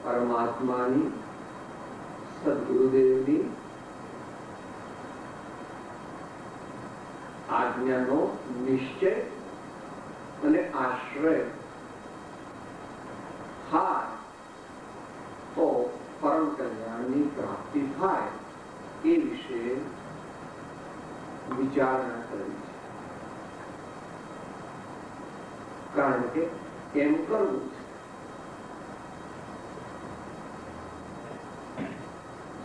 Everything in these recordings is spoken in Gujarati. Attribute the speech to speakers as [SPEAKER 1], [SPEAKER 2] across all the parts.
[SPEAKER 1] પરમાત્માની સદગુરુદેવની આજ્ઞાનો નિશ્ચય અને આશ્રય થાય તો પરમ કલ્યાણની પ્રાપ્તિ થાય એ વિશે વિચારણા કરી છે. કારણ કે એમ કરવું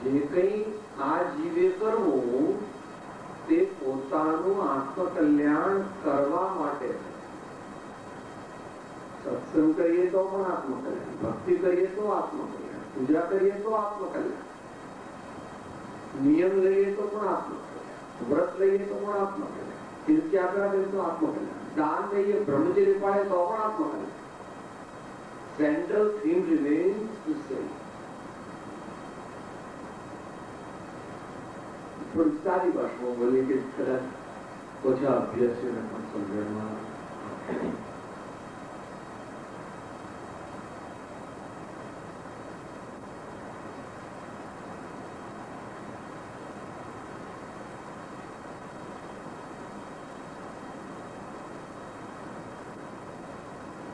[SPEAKER 1] છે જે કંઈ આ જીવે કરવું તે પોતાનું આત્મકલ્યાણ કરવા માટે. સત્સંગ કરીએ તો પણ આત્મકલ્યાણ, ભક્તિ કરીએ તો આત્મકલ્યાણ, પૂજા કરીએ તો આત્મકલ્યાણ, નિયમ લઈએ તો પણ આત્મકલ્યાણ, વ્રત લઈએ તો પણ આત્મકલ્યાણ, તીર્થયાત્રા કરીએ તો આત્મકલ્યાણ, દાન લઈએ, બ્રહ્મચર્ય પાળે તો પણ આત્મકલ્યાણ. Central theme remains the same. થોડી સારી ભાષામાં બોલીએ કે કદાચ ઓછા અભ્યાસીઓને પણ સમજણમાં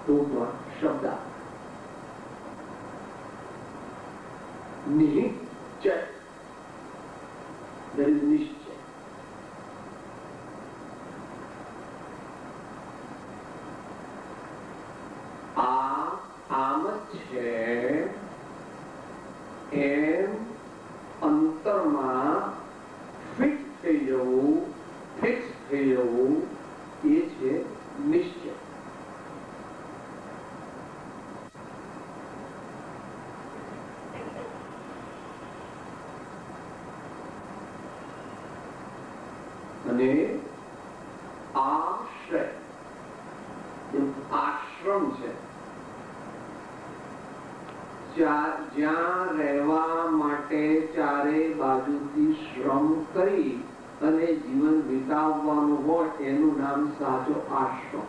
[SPEAKER 1] ટૂંકમાં શબ્દ નિશ્ચય. There is નિશ્ચય. આમ જ છે એમ અંતરમાં ફિટ થઈ જવું, ફિક્સ થઈ જવું એ છે નિશ્ચય. અને આશ્રય, આશ્રમ છે જ્યાં રહેવા માટે ચારે બાજુથી શ્રમ કરી અને જીવન વિતાવવાનું હોય એનું નામ સાચો આશ્રમ.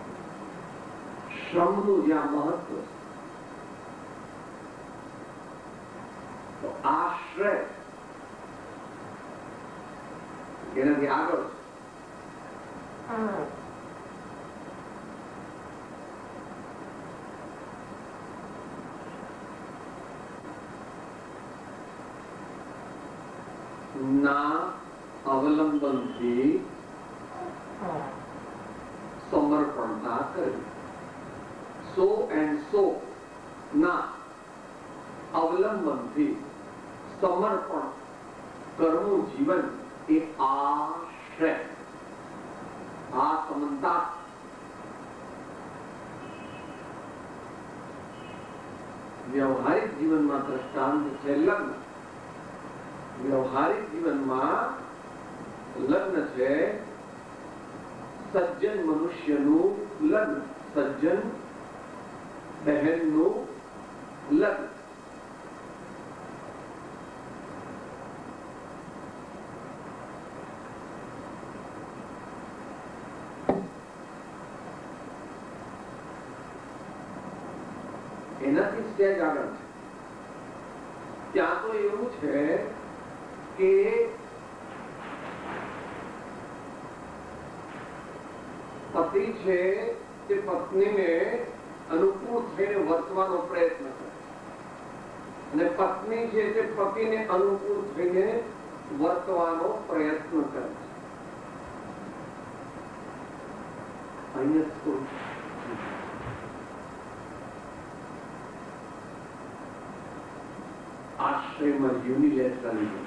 [SPEAKER 1] શ્રમનું જ્યાં મહત્વ તો આશ્રય એનાથી આગળ ના અવલંબનથી સમર્પણતા કરવી. સો એન્ડ સો ના અવલંબનથી સમર્પણ કરવું જીવન એ આશ્રય. આ સમંતા વ્યવહારિક જીવનમાં દ્રષ્ટાંત છે લગ્ન. વ્યવહારિક જીવનમાં લગ્ન છે સજ્જન મનુષ્યનું લગ્ન, સજ્જન બહેનનું લગ્ન. એનાથી સ્ટેજ આગળ છે. ત્યાં તો એવું છે કે પતિ છે તે પત્નીને અનુકૂળ થઈને વર્તવાનો પ્રયત્ન કરે અને પત્ની છે તે પતિને અનુકૂળ થઈને વર્તવાનો પ્રયત્ન કરે છે. અહીંયા આશ્રયમાં યુનિલેટરલિઝમ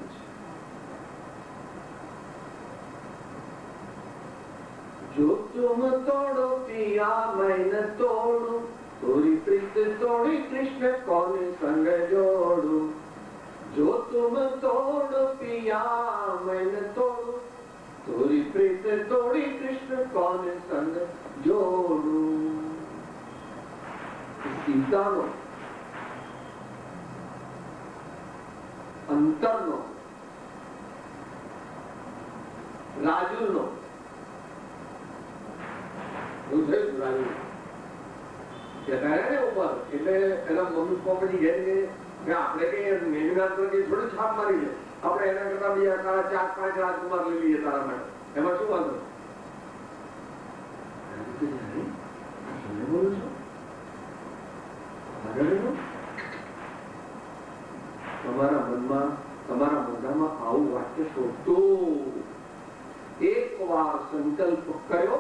[SPEAKER 1] છે. જો તુમ તોડો પિયા મેં ન તોડું, તોરી પ્રીત તોડી કૃષ્ણ કોને સંગ જોડું. જો તુમ તોડો પિયા મેં ન તોડું, તોરી પ્રીત તોડી કૃષ્ણ કોને સંગ જોડું. સીતાનો અંતરનો રાજુનો રાજુ ઉપર એટલે એના મમ્મી પપ્પા પછી ઘેર કે આપણે કઈ મેઘનાથ થોડી છાપ મારી છે, આપણે એના કરતા બીજા તારા 4-5 રાજકુમાર લઈ લઈએ તારા માટે, એમાં શું વાંધો? બોલું છું તમારા મનમાં તમારા મોઢામાં આવું વાક્ય શોધતો એક વાર સંકલ્પ કર્યો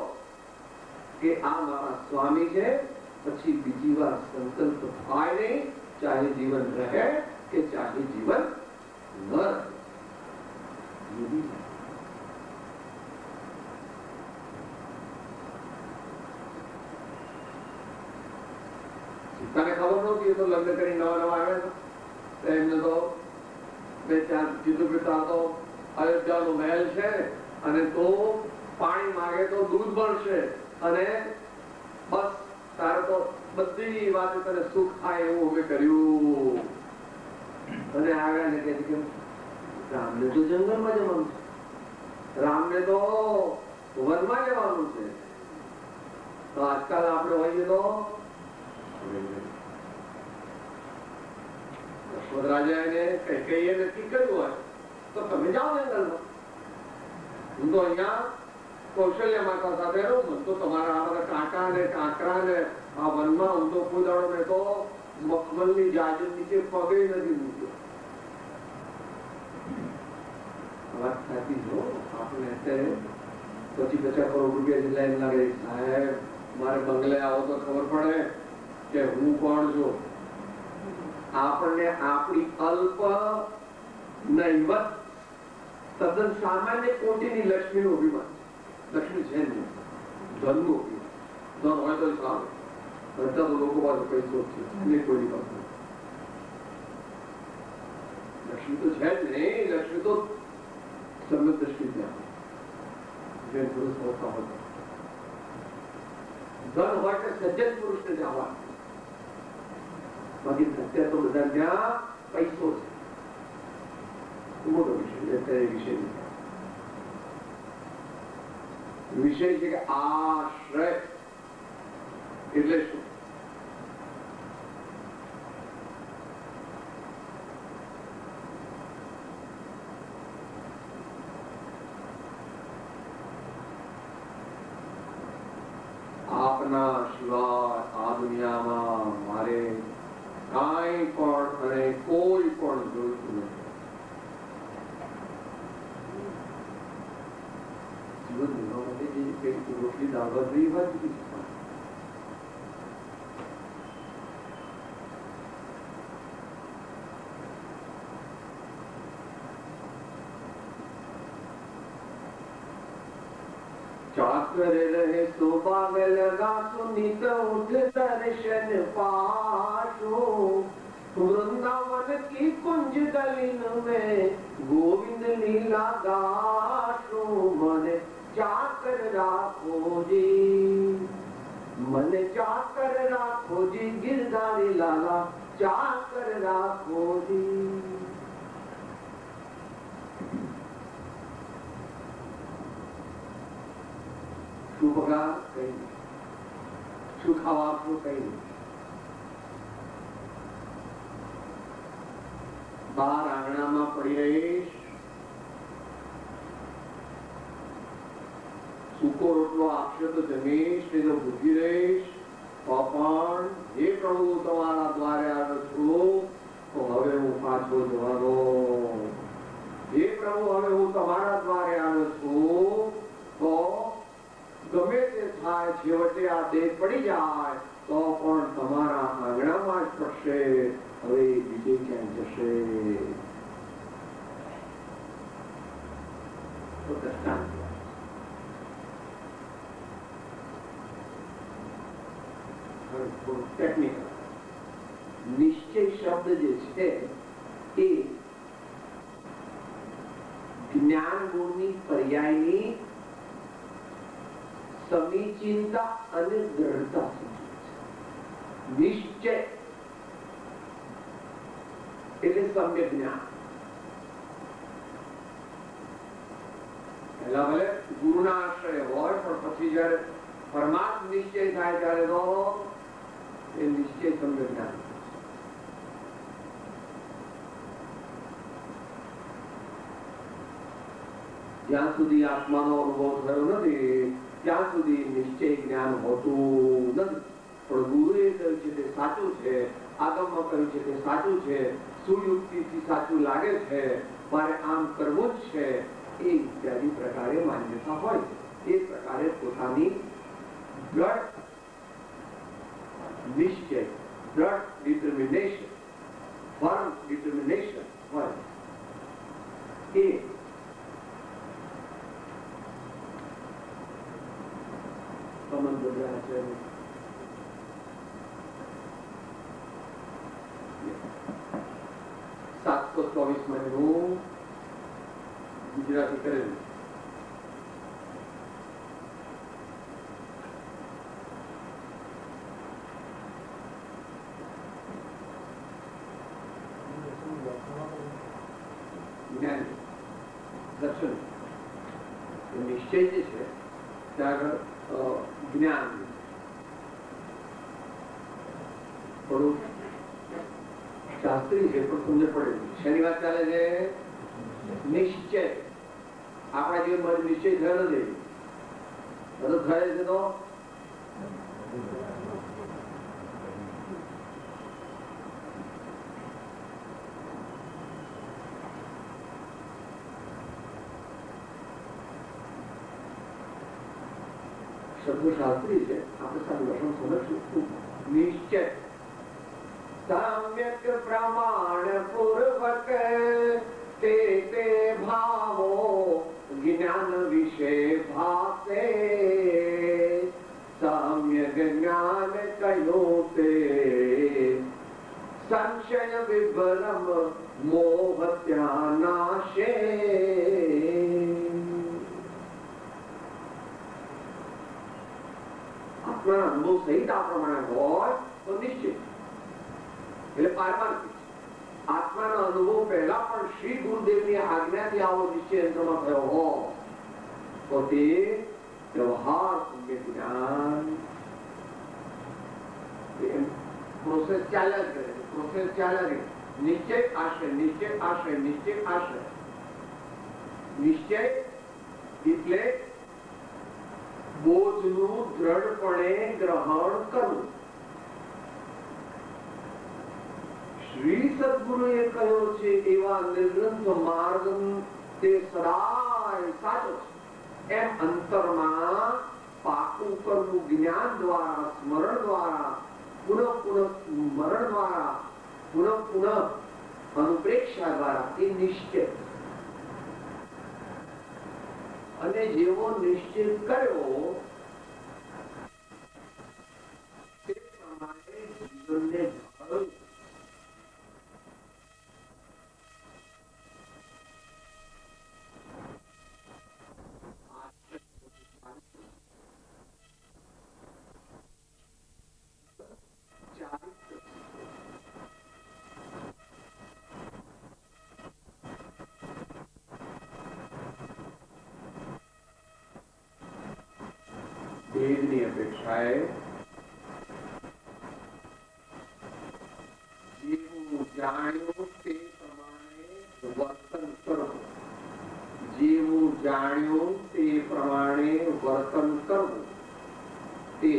[SPEAKER 1] કે આ મારા સ્વામી છે, પછી બીજી વાર સંકલ્પ થાય નહીં, ચાહે જીવન રહે કે ચાહે જીવન ન રહે. તને ખબર નહોતી તો લગ્ન કરી નવા આવ્યા હતા એમને તો ત્યાં કીધું પિતા તો અયોધ્યાનો મહેલ છે અને તો પાણી માંગે તો દૂધ મળશે અને બસ તારે તો બધી વાત તને સુખ થાય એવું અમે કર્યું. અને આવ્યા ને કે રામને તો જંગલમાં જવાનું છે, રામને તો વનમાં જવાનું છે. તો આજકાલ આપણે હોઈએ તો રાજાએ કઈ નક્કી કર્યું હોય તો તમે જાઓ જંગલમાં. હું તો અહીંયા કૌશલ્ય માતા સાથે રહું, તો તમારા આ બધા કાંટા ને કાંકરા ને આ વનમાં હું તો કુદાડો ને તો મખમલની જાજર નીચે પગે નથી મૂક્યો. વાત સાચી જો આપણે અત્યારે 25-50 કરોડ રૂપિયા જેટલા એમ લાગે સાહેબ મારે બંગલે આવો તો ખબર પડે કે હું કોણ છું. આપણને આપણી અલ્પ નહીવત તદ્દન સામાન્ય કોટીની લક્ષ્મીનું અભિમાન. લક્ષ્મી છે નહીં, ધનનું અભિમાન. ધન હોય તો સારું, બધા તો લોકો પાસે પૈસો છે નહીં, કોઈની પાસે લક્ષ્મી તો છે જ નહીં. લક્ષ્મી તો સમજ દ્રષ્ટિ ત્યાં જે પુરુષ હોતા હોય, ધન હોય તો સજ્જન પુરુષને જવા. બાકી અત્યારે તો બધા ત્યાં પૈસો છે. મોટો વિષય અત્યારે વિષય છે કે આશ્રય એટલે શું? આપના સિવાય આ દુનિયામાં મારે કાંઈ પણ અને કોઈ પણ જોઈતું નથી. જીવન જીવવા માટે જે કઈક રોટલી દાળ ભાત રહી વાત જુદી છે. चाकर रहे सुबाग लगा सुनित उठ दर्शन पाशो. वृंदावन की कुंज दलिन में गोविंद लीला गाशो. मन चाकर राखो जी, मन चाकर राखो जी, गिरधारी लाला चाकर राखो जी. શું પગાર કઈ નહીં, શું ખાવા આપવું કઈ નહીં. બહાર આંગણામાં પડી રહીશ, સૂકો રોટલો આપશે તો જમીશ, નહીં તો ભૂખી રહીશ. તો પણ હે પ્રભુ તમારા દ્વારે આવ્યો છું, તો હવે હું પાછો જવાનો. હે પ્રભુ હવે હું તમારા દ્વારે આવ્યો છું, તો ગમે તે થાય છેવટે આ દેહ પડી જાય તો પણ તમારા આંગણામાં જ પડશે, હવે બીજે ક્યાં જશે. તો દ્રષ્ટાંત ટેકનિકલ નિશ્ચય શબ્દ જે છે એ જ્ઞાન ગુણની પર્યાયની સમીચીનતા અને દ્રઢતા સૂચવે છે. નિશ્ચય એટલે સમ્યક જ્ઞાન. પહેલા ભલે ગુરુના આશ્રય હોય, પણ પછી જયારે પરમાત્મ નિશ્ચય થાય ત્યારે તો એ નિશ્ચય સમ્યક જ્ઞાન. જ્યાં સુધી આત્માનો અનુભવ થયો નથી ત્યાં સુધી નિશ્ચય જ્ઞાન હોતું નથી. પણ ગુરુએ કહ્યું છે તે સાચું છે, આગમમાં કહ્યું છે તે સાચું છે, સુયુક્તિથી સાચું લાગે છે, મારે આમ કરવું જ છે, એ ઇત્યાદિ પ્રકારે માન્યતા હોય એ પ્રકારે પોતાની દ્રઢ નિશ્ચય, દ્રઢ ડિટર્મિનેશન, ફર્મ ડિટર્મિનેશન હોય એ સંબંધ બદલાય છે. 724 મહિનું ગુજરાતી કરેલું. જ્ઞાન દર્શન નિશ્ચય જે છે ત્યાં જ્ઞાન થોડું શાસ્ત્રી છે પણ સમજ પડે. શેની વાત ચાલે છે? નિશ્ચય. આપણા જીવનમાં નિશ્ચય થયો નથી, બધું થયે છે તો શબ્દ શાસ્ત્રી છે, આપણે સારું લક્ષણ સમજશું. નિશ્ચય સમ્યક પ્રમાણ પૂર્વક તે તે ભાવો જ્ઞાન વિશે ભાસે, સમ્યક જ્ઞાન કયો તે સંશય વિભ્રમ મોહ ત્યાં નાશે. આપણા અનુભવ સહિત આ પ્રમાણે હોય તો નિશ્ચિત એટલે પારમાર્થિક. આત્માનો અનુભવ પહેલા પણ શ્રી ગુરુદેવની આજ્ઞાથી આવો નિશ્ચય યંત્રમાં થયો હોય તો તે વ્યવહાર સમ્યક જ્ઞાન પ્રોસેસ ચાલ્યા જ કરે છે. પ્રોસેસ ચાલ્યા કરે. નિશ્ચય આશ્રય, નિશ્ચય આશ્રય, નિશ્ચય આશ્રય. નિશ્ચય એટલે બોધનું દ્રઢપણે ગ્રહણ કરવું. શ્રી સદગુરુએ કહ્યો છે એવા નિર્ગ્રંથ માર્ગ તે સદાય સાચો છે એમ અંતરમાં પાકું કરવું જ્ઞાન દ્વારા, સ્મરણ દ્વારા, પુનઃ પુનઃ સ્મરણ દ્વારા, પુનઃ પુનઃ અનુપ્રેક્ષા દ્વારા એ નિશ્ચય. અને જેવો નિશ્ચય કર્યો તે પ્રમાણે જીવનને ઢાળ્યું. ભેદની અપેક્ષાએ જેવું જાણ્યું તે પ્રમાણે વર્તન કરો, જેવું જાણ્યું તે પ્રમાણે વર્તન કરવું તે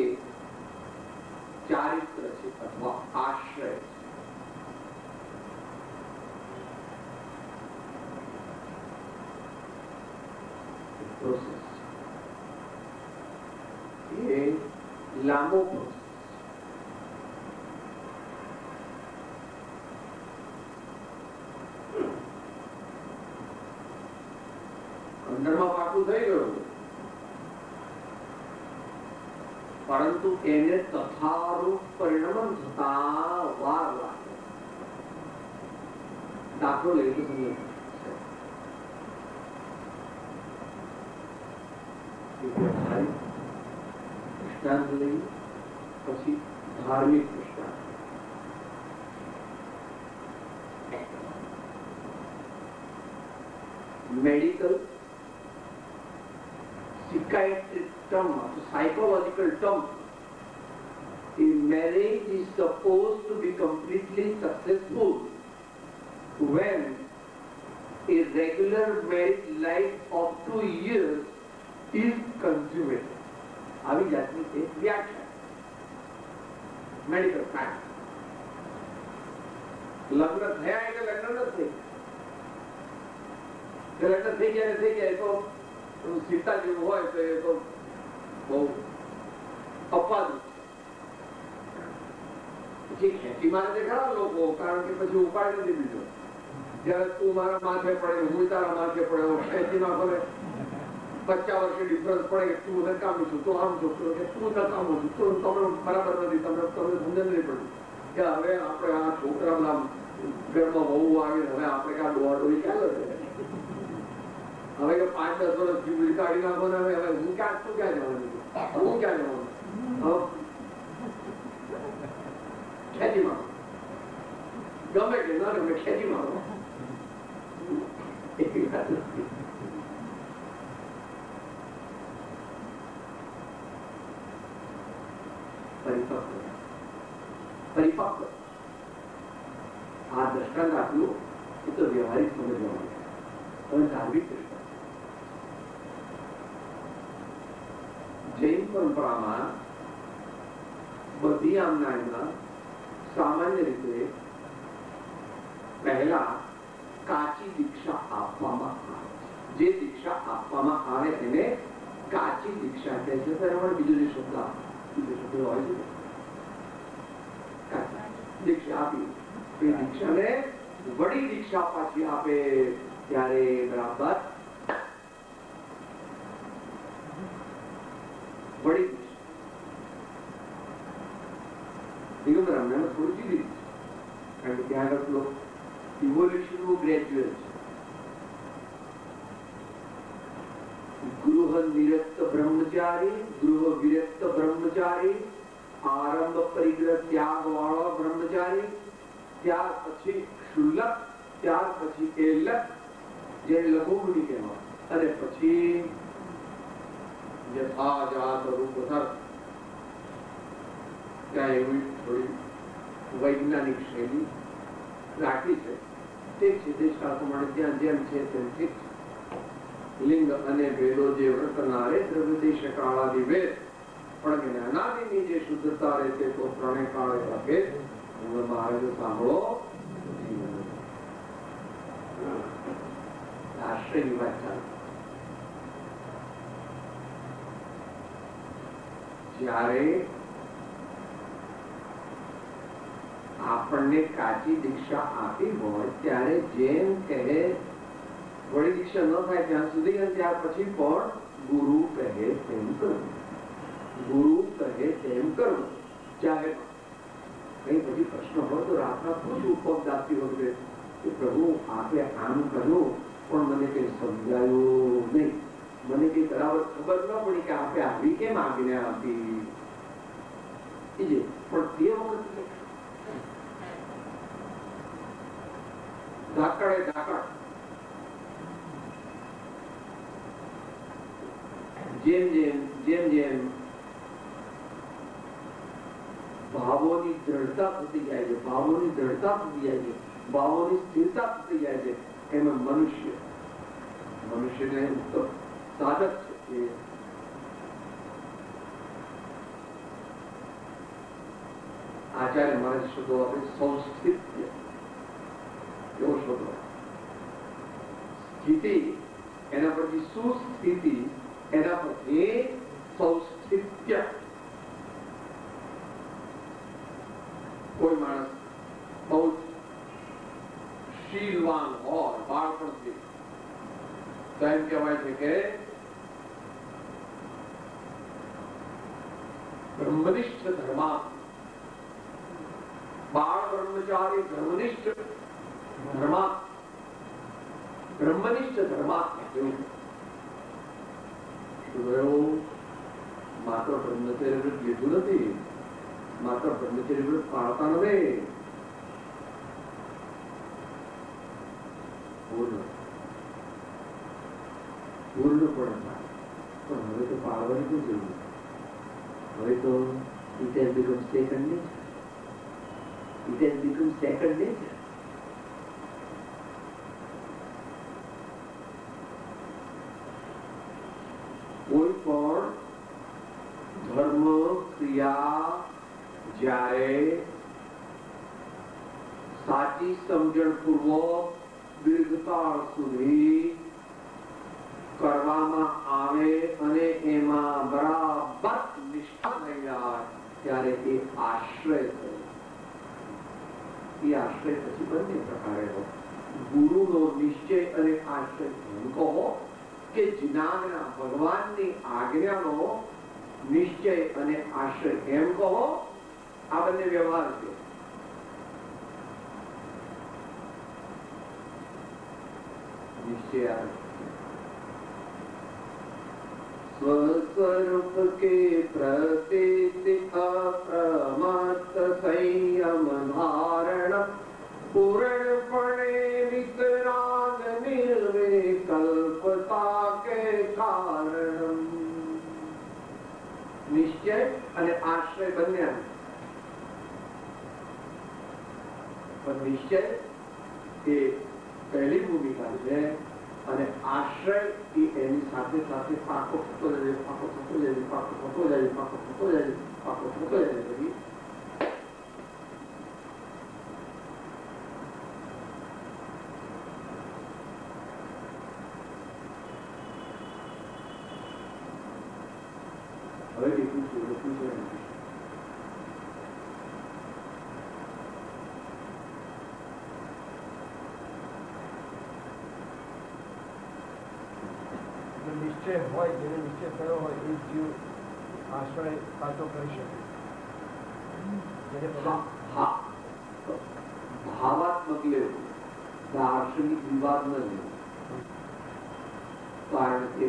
[SPEAKER 1] ચારિત્ર છે અથવા આશ્રય છે. પ્રોસેસ એ લાંબો પ્રોસેસ. અંદરમાં પાકું થઈ ગયું, પરંતુ એને તથારૂપ પરિણમન થતા વાર લાગે. દાખલો લઈ તો તમને વ્યવહારિક દૃષ્ટાંત લઈ પછી ધાર્મિક દૃષ્ટાંત. Medical psychiatric term, psychological term, a marriage is supposed to be completely successful when a regular married life of 2 years is consummated. આવી જાતની એક વ્યાખ્યા મેડિકલ ફેક્ટ. લગ્ન થયા એટલે લગ્ન નથી, લગ્ન થઈ ગયા તો સીતા જેવું હોય તો એ તો બહુ અપવાદ. પછી ખેંચી મારે છે ખરા લોકો, કારણ કે પછી ઉપાય નથી બીજો. જયારે તું મારા માથે પડે, હું તારા માથે પડે, ખેંચી નાખો ને 50 વર્ષે ડિફરન્સ પડે કે તું નકામી છું, તું આમ છું, કે તું નકામું છું, તું તમને બરાબર નથી, તમને સમજણ નહીં પડ્યું કે હવે આપણે આ છોકરા ઘરમાં બહુ આવી, હવે આપણે ક્યાં ડોહાડોળી ક્યાં લડે. હવે કે 5-10 વર્ષ જીવડી કાઢી નાખો ને, હવે હું ક્યાં, તું ક્યાં જવાનું, હું ક્યાં જવાનું, ખેંચી મારો, ગમે કે ના ગમે ખેંચી મારો. એવી વાત નથી. પરિપક્વ આ દ્રષ્ટાંત આપ્યું એ તો વ્યવહારિક સમજવાનું, પણ ધાર્મિક દ્રષ્ટાંત. જૈન પરંપરામાં બધી આમનામાં સામાન્ય રીતે પહેલા કાચી દીક્ષા આપવામાં આવે. જે દીક્ષા આપવામાં આવે એને કાચી દીક્ષા કહે છે. બીજો જે શબ્દ હોય છે દીક્ષા આપી, એ દીક્ષાને વડી દીક્ષા પાછી આપે ત્યારે બરાબર વડી દિગંબર અમને થોડી જુદી, કારણ કે ત્યાં આગળ ઇવોલ્યુશન નું ગ્રેજ્યુએટ છે. ગૃહ નિરસ્ત બ્રહ્મચારી, ગૃહ વિરક્ત બ્રહ્મચારી, આરંભ પરિગ્રહ ત્યાગ વાળો બ્રહ્મચારી, ત્યાર પછી ક્ષુલ્લક, ત્યાર પછી એલક જે લઘુમુનિ કહેવાય, અને પછી યથાજાત રૂપ ધર્મ. ત્યાં એવી થોડી વૈજ્ઞાનિક શૈલી રાખી છે. ઠીક છે, દેશકાળ પ્રમાણે ત્યાં જેમ છે તેમ ઠીક છે. લિંગ અને ભેદો જે વર્તનારે દ્રવ્ય દેશ કાળાદિ ભેદ, પણ જ્ઞાનાદિની જે શુદ્ધતા રહે તે તો ત્રણેય કાળે રાખે. મહારાજ સાંભળો, આશ્રયની વાત ચાલે. જ્યારે આપણને કાચી દીક્ષા આપી હોય ત્યારે જેમ કહે વળી દીક્ષા ન થાય ત્યાં સુધી, અને ત્યાર પછી પણ ગુરુ કહે તેમ કરવું, ગુરુ કહે તેમ કરવું. ચાહે કઈ પછી પ્રશ્ન હોય તો રાતના પછી ઉપજ આપતી વખતે કે પ્રભુ આપે આમ કહ્યું પણ મને કઈ સમજાયું નહીં, મને કઈ બરાબર ખબર ન પડી કે આપે આવી કેમ આજ્ઞા આપી. પણ તે વખતે ધાકડે ધાકડ જેમ જેમ ભાવોની દ્રઢતા થતી જાય છે, ભાવોની દ્રઢતા થતી જાય છે, ભાવોની સ્થિરતા થતી જાય છે, એમાં મનુષ્ય મનુષ્યને ઉત્તમ સાધક છે એ આચાર્ય મહારાજ શબ્દો આપણે સૌસ્થિત્ય એવો શબ્દો સ્થિતિ એના પછી સુસ્થિતિ એના પછી સૌસ્થિત્ય. કોઈ માણસ બહુ શીલવાન હોય બાળપણથી તો એમ કહેવાય છે કે બ્રહ્મનિષ્ઠ ધર્મા બાળ બ્રહ્મચારી બ્રહ્મનિષ્ઠ ધર્મા બ્રહ્મનિષ્ઠ ધર્મા માત્ર બ્રહ્મચર્ય વ્રત લીધું નથી, માત્ર બ્રહ્મચર્ય વ્રત પાળતા નથી, પૂર્ણપણે પણ હવે તો પાળવાની પણ જરૂર. હવે તો it has become second nature. It has become second nature. કોઈ પણ ધર્મ ક્રિયા જ્યારે સાચી સમજણ પૂર્વક દીર્ઘકાળ સુધી કરવામાં આવે અને એમાં બરાબર નિષ્ઠા થઈ જાય ત્યારે એ આશ્રય થયો. એ આશ્રય પછી બંને પ્રકારે હોય. ગુરુનો નિશ્ચય અને આશ્રય એમ કહો કે જ્ઞાનના ભગવાનની આજ્ઞાનો નિશ્ચય અને આશ્રય એમ કહો. આ બંને વ્યવહાર છે. નિશ્ચય स्वस्वरूप के प्रति अप्रमत्त संयम धारण पूर्णपणे वितराग निर्विकल्पता के कारण. નિશ્ચય અને આશ્રય બંને પણ નિશ્ચય એ પહેલી ભૂમિકા છે અને આશ્રય એ એની સાથે સાથે પાકો થતો જાય, પાકો થતો જાય, પાકો થતો જાય, પાકો થતો જાય, પાકો થતો જાય. પછી હવે લખ્યું છે
[SPEAKER 2] નિશ્ચય હોય, જેને નિશ્ચય થયો હોય એ જીવ આશ્રય સાચો કરી શકે.
[SPEAKER 1] ભાવાત્મક લેવું, દાર્શનિક વિવાદ ન લેવું. કારણ કે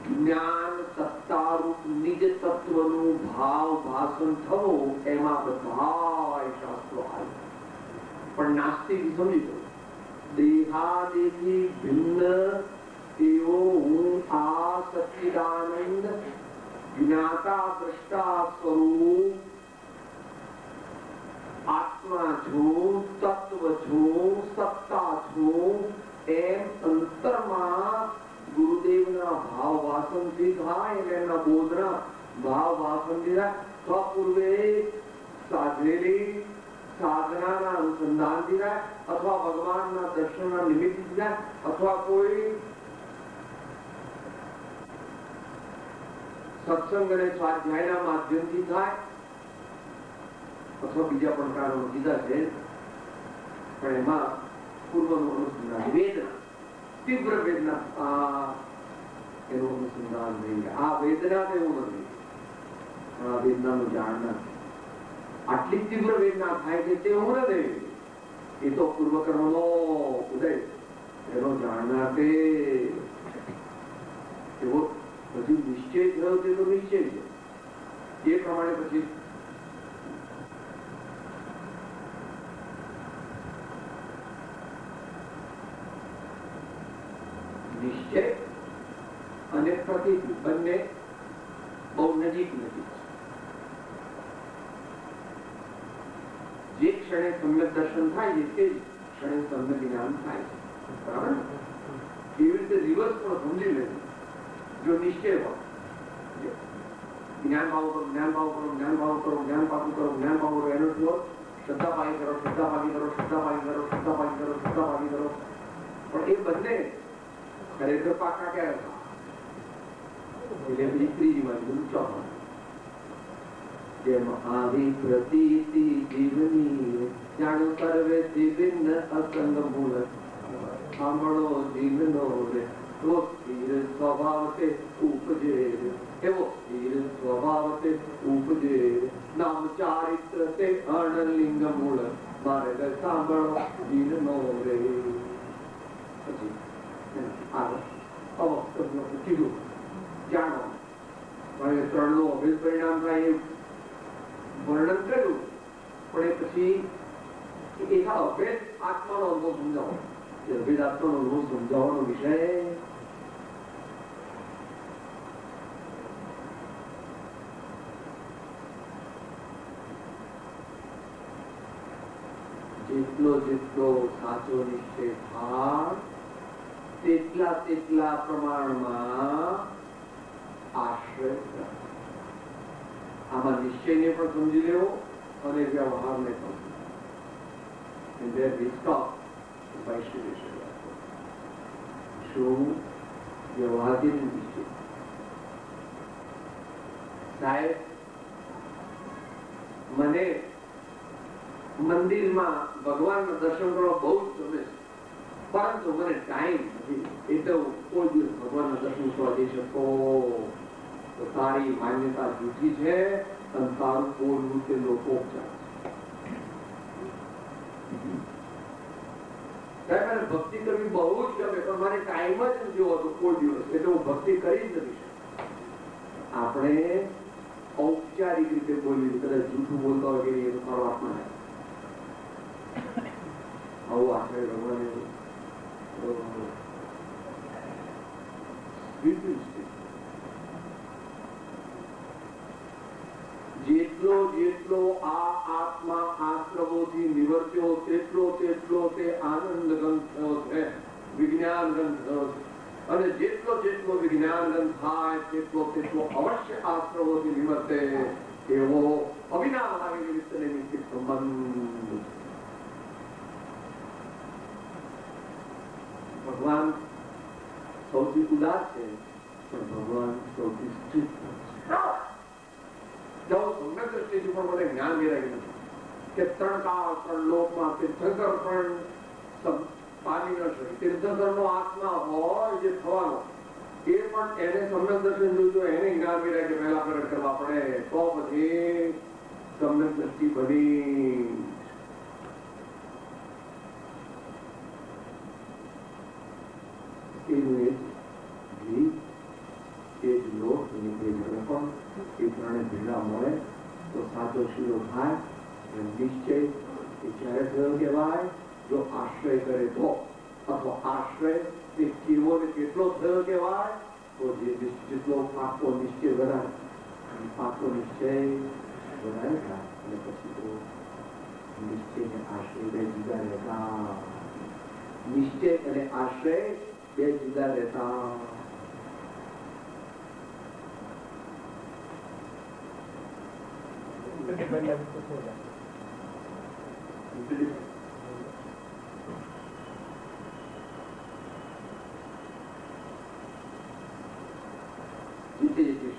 [SPEAKER 1] જ્ઞાન સત્તારૂપ નિજ તત્વનું ભાવ ભાષણ થવું એમાં બધા શાસ્ત્રો આવે. પણ નાસ્તિક સમજી ગયો દેહાદેથી ભિન્ન એવો હું આ સચ્ચિદાનંદ જ્ઞાતા દ્રષ્ટા સ્વરૂપ આત્મા છું, તત્વ છું, સત્તા છું એમ અંતરમાં ગુરુદેવના ભાવ વાસનથી થાય એટલે એમના બોધના ભાવ વાસનથી થાય. સ્વપૂર્વે સાધેલી સાધનાના અનુસંધાનથી થાય અથવા ભગવાનના દર્શનના નિમિત્તથી થાય અથવા કોઈ સત્સંગ અને સ્વાધ્યાયના માધ્યમથી થાય અથવા બીજા પણ કારણો કીધા છે. પણ એમાં પૂર્વનું અનુસંધાન વેદના, તીવ્ર વેદના, એનું અનુસંધાન નહીં. આ વેદના એવું નથી, આ વેદનાનું જાણના આટલી તીવ્ર વેદના થાય છે તેવું નથી. એ તો પૂર્વકર્મનો ઉદય એનો જાણનાર તે એવો હજુ નિશ્ચય થયો તે તો નિશ્ચય છે. એ પ્રમાણે પછી નિશ્ચય અને પ્રતીતિ બંને બહુ નજીક નજીક. જે ક્ષણે સમ્યક દર્શન થાય છે તે ક્ષણે સમ્યક જ્ઞાન થાય છે. રિવર્સ પણ સમજી લેવું જો નિશ્ચય હોય. જ્ઞાન ભાવ કરો, જ્ઞાન ભાવ કરો, જ્ઞાન ભાવ કરો, જ્ઞાન પાકું કરો, જ્ઞાન ભાવ કરો, એનો શું શ્રદ્ધા પાકી કરો, શ્રદ્ધા પાકી કરો, શ્રદ્ધા પાકી કરો, શ્રદ્ધા પાકી કરો, શ્રદ્ધા પાકી કરો. પણ એ બંને ખરેખર પાકા ક્યારે હતા? એટલે પછી ત્રીજી માં ચોથા જેમ આવી પ્રતીતિ જીવની જાણો સર્વેથી ભિન્ન અસંગ મૂળ સાંભળો જીવનો રે તો સ્થિર સ્વભાવ તે ઉપજે એવો સ્થિર સ્વભાવ તે ઉપજે નામ ચારિત્ર તે અણલિંગ મૂળ માર્ગ સાંભળો જીવનો રે. પછી આગળ કીધું જાણો ત્રણ નું અભેદ પરિણામ થાય એ વર્ણન કર્યું, પણ એ પછી એના અભેદ આત્માનો અનુભવ સમજાવો. અભેદ આત્માનો અનુભવ સમજાવવાનો વિષય જેટલો જેટલો સાચો નિશ્ચય થાય તેટલા પ્રમાણમાં આશ્રય. આમાં નિશ્ચયને પણ સમજી લેવો અને વ્યવહારને પણ. શું વ્યવહારથી નિશ્ચય? સાહેબ મને મંદિરમાં ભગવાનના દર્શન કરવા બહુ જ ગમે છે, પરંતુ મને ટાઈમ નથી એટલે હું કોઈ દિવસ ભગવાનના દર્શન કરવા જઈ શકો. તો તારી માન્યતા જૂઠી છે અને તારું બોલવું તે લોકોપચાર છે. ભક્તિ કરવી બહુ જ ગમે પણ મારે ટાઈમ જ નથી હોતો કોઈ દિવસ, એટલે હું ભક્તિ કરી જ નથી શકતો. આપણે ઔપચારિક રીતે બોલી કદાચ જૂઠું બોલતા હોય કે એ મારો આત્મા આવું આખરે ભગવાને જેટલો જેટલો આ આત્મા આશ્રમોથી નિવર્ત્યો તેટલો તેટલો તે આનંદ ગંધ થયો છે, વિજ્ઞાન ગંધ થયો છે. અને જેટલો જેટલો વિજ્ઞાન ગંધ થાય તેટલો તેટલો અવશ્ય આશ્રમોથી નિવર્તે એવો અવિનાભાવી નિમિત્તને નિશ્ચિત સંબંધ. ભગવાન સૌથી ઉદાર છે પણ ભગવાન સૌથી સ્ટ્રિક્ટ છે. સમ્યક દ્રષ્ટિથી પણ મને જ્ઞાન મેળવી નથી કે ત્રણ કાળ ત્રણ લોકમાં તીર્થંકર પણ પામી ન શકે. તીર્થંકરનો આત્મા હોય જે થવાનો એ પણ એને સમ્યક દર્શન જોયું, એને જ્ઞાન મેળવ્યા કે પહેલા પ્રગટ કરવા પડે તો પછી સમ્યક દ્રષ્ટિ બની. સાચો શીરો થાય નિશ્ચય ત્યારે થયો કહેવાય જો આશ્રય કરે તો, અથવા આશ્રય તે કેવો ને કેટલો થયો કહેવાય તો જેટલો પાકો નિશ્ચય વધારે પાકો નિશ્ચય વધારે થાય અને પછી તો નિશ્ચય ને આશ્રય બે જુદા રહેતા. નિશ્ચય અને આશ્રય બે જુદા રહેતા.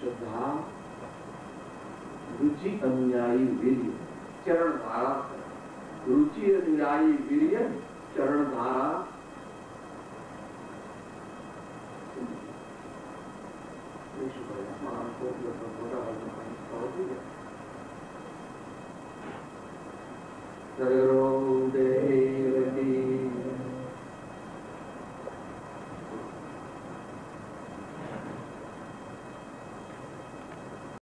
[SPEAKER 1] श्रद्धा रुचि अनुयायी वीर्य चरण धारा. रुचि अनुयायी वीर्य चरण धारा.